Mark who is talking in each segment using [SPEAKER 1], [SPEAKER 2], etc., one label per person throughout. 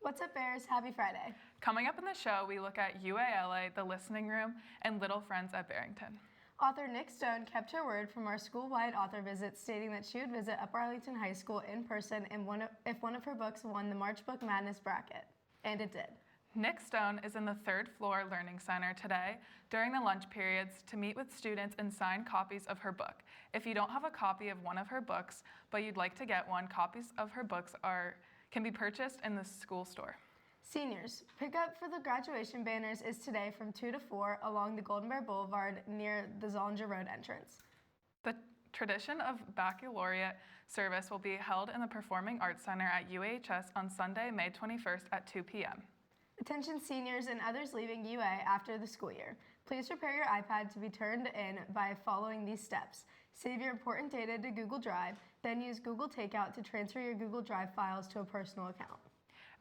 [SPEAKER 1] What's up, Bears? Happy Friday.
[SPEAKER 2] Coming up in the show, we look at UALA, the Listening Room, and Little Friends at Barrington.
[SPEAKER 1] Author Nick Stone kept her word from our school-wide author visit, stating that she would visit Upper Arlington High School in person if one of her books won the March Book Madness bracket. And it did.
[SPEAKER 2] Nick Stone is in the third floor Learning Center today during the lunch periods to meet with students and sign copies of her book. If you don't have a copy of one of her books, but you'd like to get one, copies of her books can be purchased in the school store.
[SPEAKER 1] Seniors, pickup for the graduation banners is today from 2 to 4 along the Golden Bear Boulevard near the Zollinger Road entrance.
[SPEAKER 2] The tradition of baccalaureate service will be held in the Performing Arts Center at UHS on Sunday, May 21st at 2 p.m.
[SPEAKER 1] Attention seniors and others leaving UA after the school year. Please prepare your iPad to be turned in by following these steps. Save your important data to Google Drive, then use Google Takeout to transfer your Google Drive files to a personal account.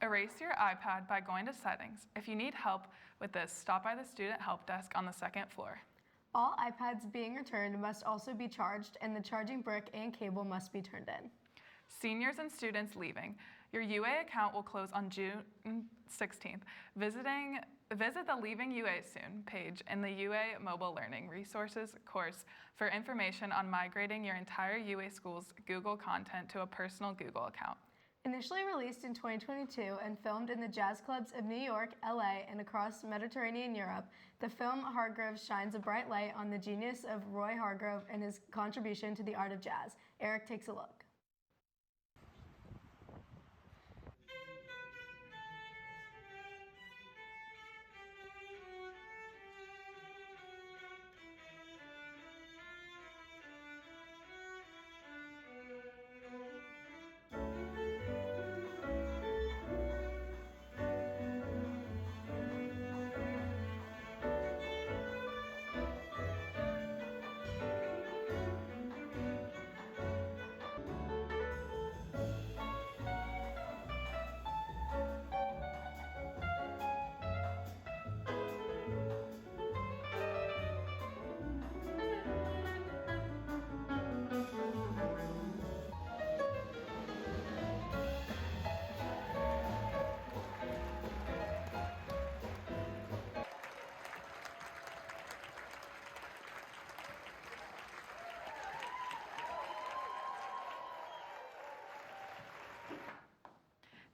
[SPEAKER 2] Erase your iPad by going to Settings. If you need help with this, stop by the Student Help Desk on the second floor.
[SPEAKER 1] All iPads being returned must also be charged, and the charging brick and cable must be turned in.
[SPEAKER 2] Seniors and students leaving. Your UA account will close on June 16th. Visit the Leaving UA Soon page in the UA Mobile Learning Resources course for information on migrating your entire UA school's Google content to a personal Google account.
[SPEAKER 1] Initially released in 2022 and filmed in the jazz clubs of New York, LA, and across Mediterranean Europe, the film Hargrove shines a bright light on the genius of Roy Hargrove and his contribution to the art of jazz. Eric takes a look.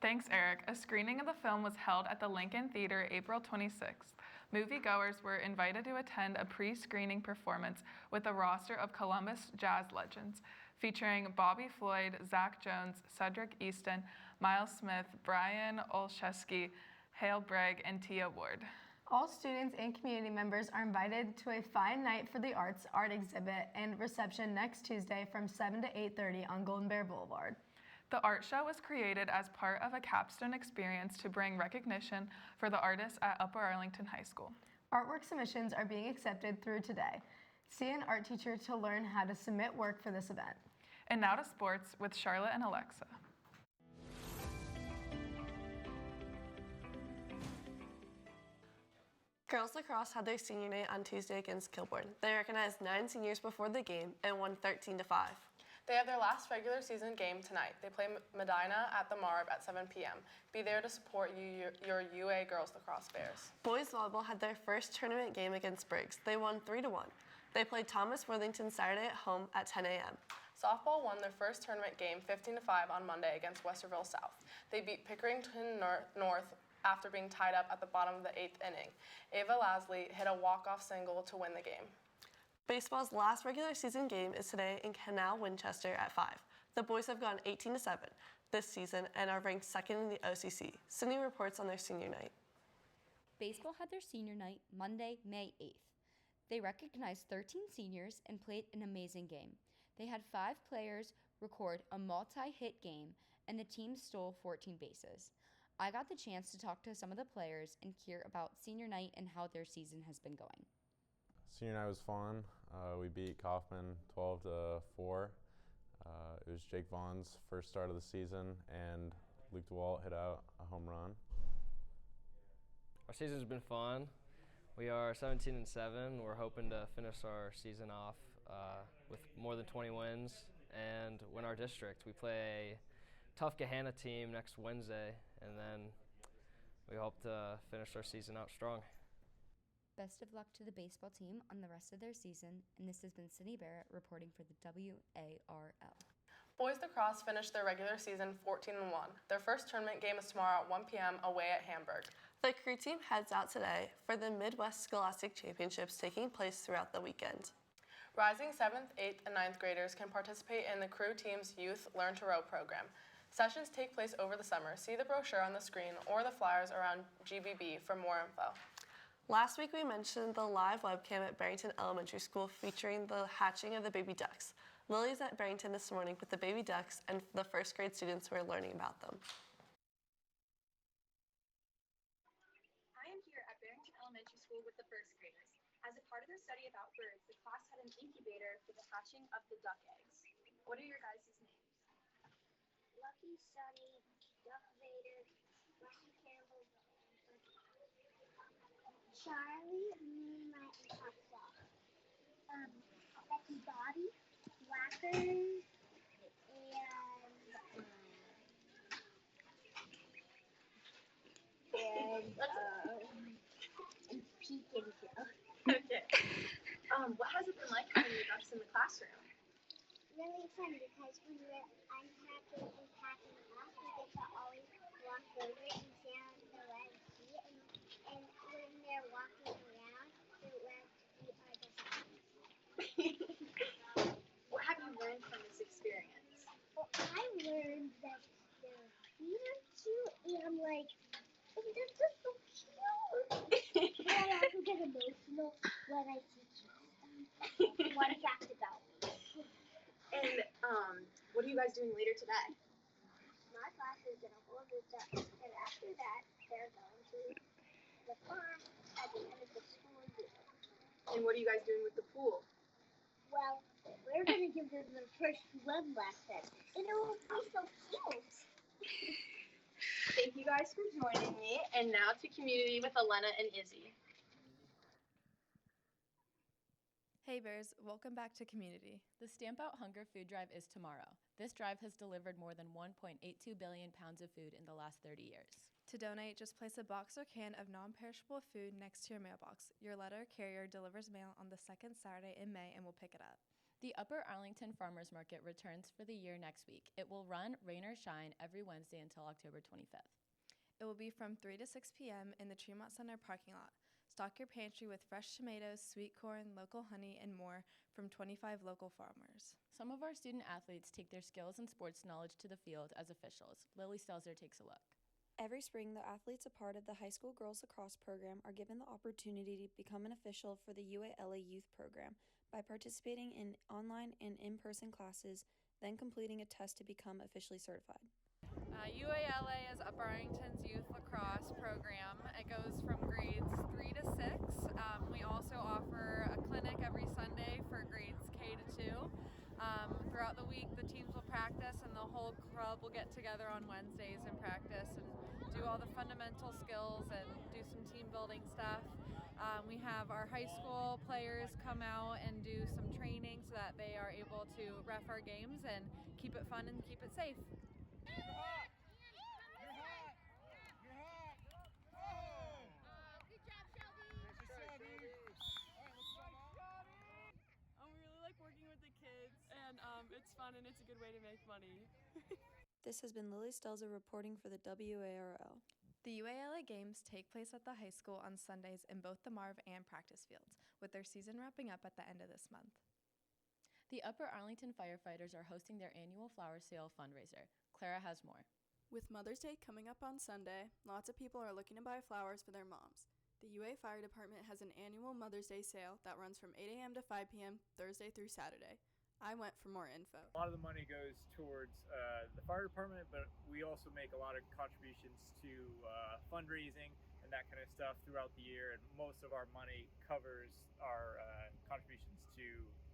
[SPEAKER 2] Thanks, Eric. A screening of the film was held at the Lincoln Theater April 26th. Moviegoers were invited to attend a pre-screening performance with a roster of Columbus jazz legends, featuring Bobby Floyd, Zach Jones, Cedric Easton, Miles Smith, Brian Olszewski, Hale Bragg, and Tia Ward.
[SPEAKER 1] All students and community members are invited to a Fine Night for the Arts art exhibit and reception next Tuesday from 7 to 8:30 on Golden Bear Boulevard.
[SPEAKER 2] The art show was created as part of a capstone experience to bring recognition for the artists at Upper Arlington High School.
[SPEAKER 1] Artwork submissions are being accepted through today. See an art teacher to learn how to submit work for this event.
[SPEAKER 2] And now to sports with Charlotte and Alexa.
[SPEAKER 3] Girls lacrosse had their senior night on Tuesday against Kilbourne. They recognized 9 seniors before the game and won 13-5.
[SPEAKER 4] They have their last regular season game tonight. They play Medina at the Marv at 7 p.m. Be there to support your UA Girls Lacrosse Bears.
[SPEAKER 3] Boys volleyball had their first tournament game against Briggs. They won 3-1. They played Thomas Worthington Saturday at home at 10 a.m.
[SPEAKER 4] Softball won their first tournament game 15-5 on Monday against Westerville South. They beat Pickerington North after being tied up at the bottom of the 8th inning. Ava Lasley hit a walk-off single to win the game.
[SPEAKER 3] Baseball's last regular season game is today in Canal Winchester at 5. The boys have gone 18-7 this season and are ranked second in the OCC. Sydney reports on their senior night.
[SPEAKER 5] Baseball had their senior night Monday, May 8th. They recognized 13 seniors and played an amazing game. They had 5 players record a multi-hit game, and the team stole 14 bases. I got the chance to talk to some of the players and hear about senior night and how their season has been going.
[SPEAKER 6] Senior night was fun. We beat Kaufman 12-4. It was Jake Vaughn's first start of the season, and Luke DeWalt hit out a home run.
[SPEAKER 7] Our season's been fun. We are 17-7. We're hoping to finish our season off with more than 20 wins and win our district. We play a tough Gahanna team next Wednesday, and then we hope to finish our season out strong.
[SPEAKER 5] Best of luck to the baseball team on the rest of their season, and this has been Sydney Barrett reporting for the WARL.
[SPEAKER 4] Boys lacrosse finished their regular season 14-1. Their first tournament game is tomorrow at 1 p.m. away at Hamburg.
[SPEAKER 3] The crew team heads out today for the Midwest Scholastic Championships taking place throughout the weekend.
[SPEAKER 4] Rising 7th, 8th, and 9th graders can participate in the crew team's Youth Learn to Row program. Sessions take place over the summer. See the brochure on the screen or the flyers around GBB for more info.
[SPEAKER 3] Last week we mentioned the live webcam at Barrington Elementary School featuring the hatching of the baby ducks. Lily's at Barrington this morning with the baby ducks and the first grade students who are learning about them.
[SPEAKER 8] I am here at Barrington Elementary School with the first graders. As a part of their study about birds, the class had an incubator for the hatching of the duck eggs. What are your guys' names?
[SPEAKER 9] Lucky, Sunny, Duck Vader, Lucky Campbell, Charlie, Moonlight, and Hot Becky Bobby, Whacker, and Peek and Joe.
[SPEAKER 8] Okay. What has it been like having your ducks in the classroom?
[SPEAKER 9] Really fun because when we're unpacking and packing up, we get to always walk over and stand on the red feet, and when they're walking around, the red feet are the softest.
[SPEAKER 8] What have you learned from this experience?
[SPEAKER 9] Well, I learned that their feet are cute, and I'm like, oh, they're just so cute. But I also get emotional when I see cute one fact about me.
[SPEAKER 8] And what are you guys doing later today?
[SPEAKER 9] My class is gonna hold the ducks, and after that, they're going to the farm at the end of the school year.
[SPEAKER 8] And what are you guys doing with the pool?
[SPEAKER 9] Well, we're gonna give them their first swim lesson, and it will be so cute.
[SPEAKER 8] Thank you guys for joining me. And now to community with Elena and Izzy.
[SPEAKER 10] Hey Bears, welcome back to Community. The Stamp Out Hunger Food Drive is tomorrow. This drive has delivered more than 1.82 billion pounds of food in the last 30 years. To donate, just place a box or can of non-perishable food next to your mailbox. Your letter carrier delivers mail on the second Saturday in May and will pick it up. The Upper Arlington Farmers Market returns for the year next week. It will run rain or shine every Wednesday until October 25th. It will be from 3 to 6 p.m. in the Tremont Center parking lot. Stock your pantry with fresh tomatoes, sweet corn, local honey, and more from 25 local farmers. Some of our student athletes take their skills and sports knowledge to the field as officials. Lily Stelzer takes a look.
[SPEAKER 11] Every spring, the athletes a part of the high school girls lacrosse program are given the opportunity to become an official for the UALA youth program by participating in online and in-person classes, then completing a test to become officially certified.
[SPEAKER 12] UALA is Upper Arlington's youth lacrosse program. It goes from grades 3 to 6. We also offer a clinic every Sunday for grades K to 2. Throughout the week, the teams will practice and the whole club will get together on Wednesdays and practice and do all the fundamental skills and do some team building stuff. We have our high school players come out and do some training so that they are able to ref our games and keep it fun and keep it safe. It's fun and it's a good way to make money.
[SPEAKER 11] This has been Lily Stelzer reporting for the WARL.
[SPEAKER 10] The UALA games take place at the high school on Sundays in both the Marv and practice fields, with their season wrapping up at the end of this month. The Upper Arlington firefighters are hosting their annual flower sale fundraiser. Clara has more.
[SPEAKER 13] With Mother's Day coming up on Sunday, lots of people are looking to buy flowers for their moms. The UA Fire Department has an annual Mother's Day sale that runs from 8 a.m. to 5 p.m. Thursday through Saturday. I went for more info.
[SPEAKER 14] A lot of the money goes towards the fire department, but we also make a lot of contributions to fundraising and that kind of stuff throughout the year, and most of our money covers our contributions to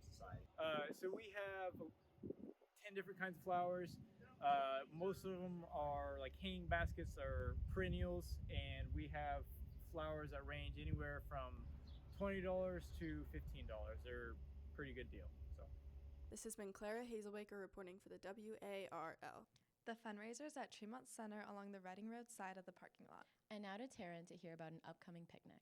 [SPEAKER 14] society. So we have 10 different kinds of flowers. Most of them are like hanging baskets or perennials, and we have flowers that range anywhere from $20 to $15. They're a pretty good deal.
[SPEAKER 13] This has been Clara Hazelbaker reporting for the WARL.
[SPEAKER 10] The fundraiser's at Tremont Center along the Reading Road side of the parking lot.
[SPEAKER 15] And now to Taryn to hear about an upcoming picnic.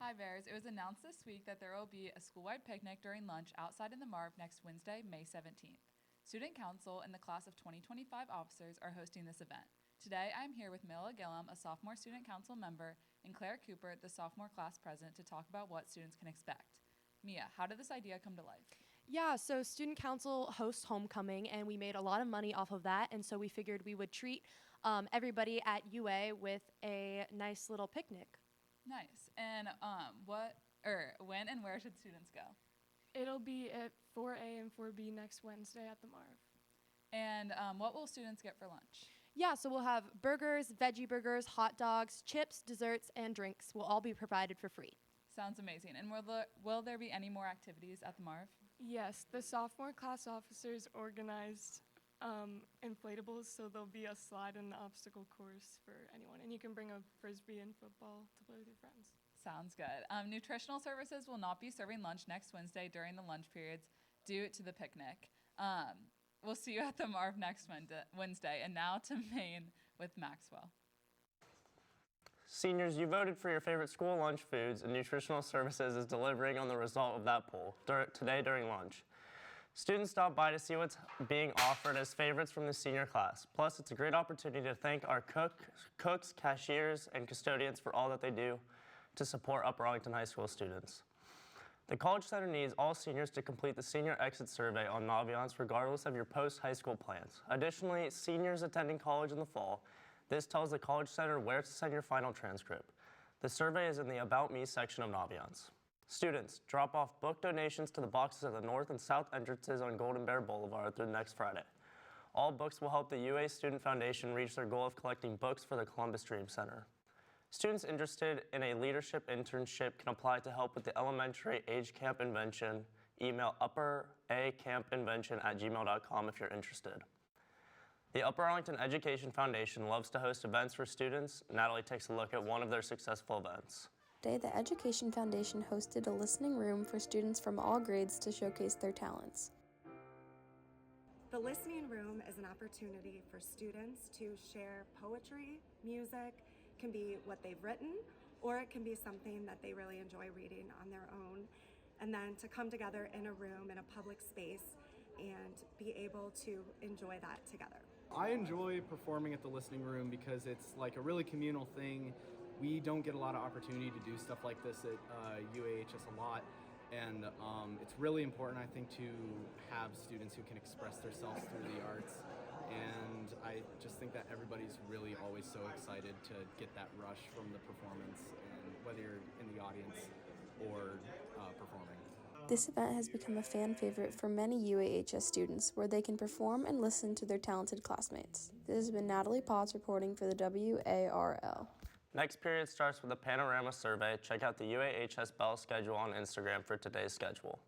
[SPEAKER 2] Hi Bears, it was announced this week that there will be a school-wide picnic during lunch outside in the Marv next Wednesday, May 17th. Student Council and the class of 2025 officers are hosting this event. Today I'm here with Mila Gillum, a sophomore Student Council member, and Claire Cooper, the sophomore class president, to talk about what students can expect. Mia, how did this idea come to life?
[SPEAKER 16] Yeah, so Student Council hosts homecoming, and we made a lot of money off of that, and so we figured we would treat everybody at UA with a nice little picnic.
[SPEAKER 2] Nice. And when and where should students go?
[SPEAKER 17] It'll be at 4A and 4B next Wednesday at the Marv.
[SPEAKER 2] And what will students get for lunch?
[SPEAKER 16] Yeah, so we'll have burgers, veggie burgers, hot dogs, chips, desserts, and drinks will all be provided for free.
[SPEAKER 2] Sounds amazing. And will there be any more activities at the Marv?
[SPEAKER 17] Yes, the sophomore class officers organized inflatables, so there'll be a slide and obstacle course for anyone, and you can bring a frisbee and football to play with your friends.
[SPEAKER 2] Sounds good. Nutritional services will not be serving lunch next Wednesday during the lunch periods due to the picnic. We'll see you at the Marv next Wednesday. And now to Maine with Maxwell.
[SPEAKER 18] Seniors, you voted for your favorite school lunch foods, and Nutritional Services is delivering on the result of that poll today during lunch. Students stop by to see what's being offered as favorites from the senior class. Plus, it's a great opportunity to thank our cooks, cashiers, and custodians for all that they do to support Upper Arlington High School students. The College Center needs all seniors to complete the senior exit survey on Naviance regardless of your post-high school plans. Additionally, seniors attending college in the fall, this tells the College Center where to send your final transcript. The survey is in the About Me section of Naviance. Students, drop off book donations to the boxes at the north and south entrances on Golden Bear Boulevard through next Friday. All books will help the UA Student Foundation reach their goal of collecting books for the Columbus Dream Center. Students interested in a leadership internship can apply to help with the elementary age camp invention. Email upperacampinvention@gmail.com if you're interested. The Upper Arlington Education Foundation loves to host events for students. Natalie takes a look at one of their successful events.
[SPEAKER 11] Today, the Education Foundation hosted a listening room for students from all grades to showcase their talents.
[SPEAKER 19] The listening room is an opportunity for students to share poetry, music, can be what they've written, or it can be something that they really enjoy reading on their own, and then to come together in a room, in a public space, and be able to enjoy that together.
[SPEAKER 20] I enjoy performing at the listening room because it's like a really communal thing. We don't get a lot of opportunity to do stuff like this at UAHS a lot, and it's really important, I think, to have students who can express themselves through the arts, and I just think that everybody's really always so excited to get that rush from the performance, and whether you're in the audience or performing.
[SPEAKER 11] This event has become a fan favorite for many UAHS students, where they can perform and listen to their talented classmates. This has been Natalie Potts reporting for the WARL.
[SPEAKER 18] Next period starts with a panorama survey. Check out the UAHS Bell schedule on Instagram for today's schedule.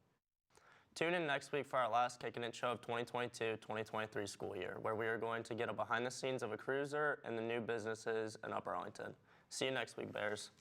[SPEAKER 18] Tune in next week for our last Kickin' It show of 2022-2023 school year, where we are going to get a behind the scenes of a cruiser and the new businesses in Upper Arlington. See you next week, Bears.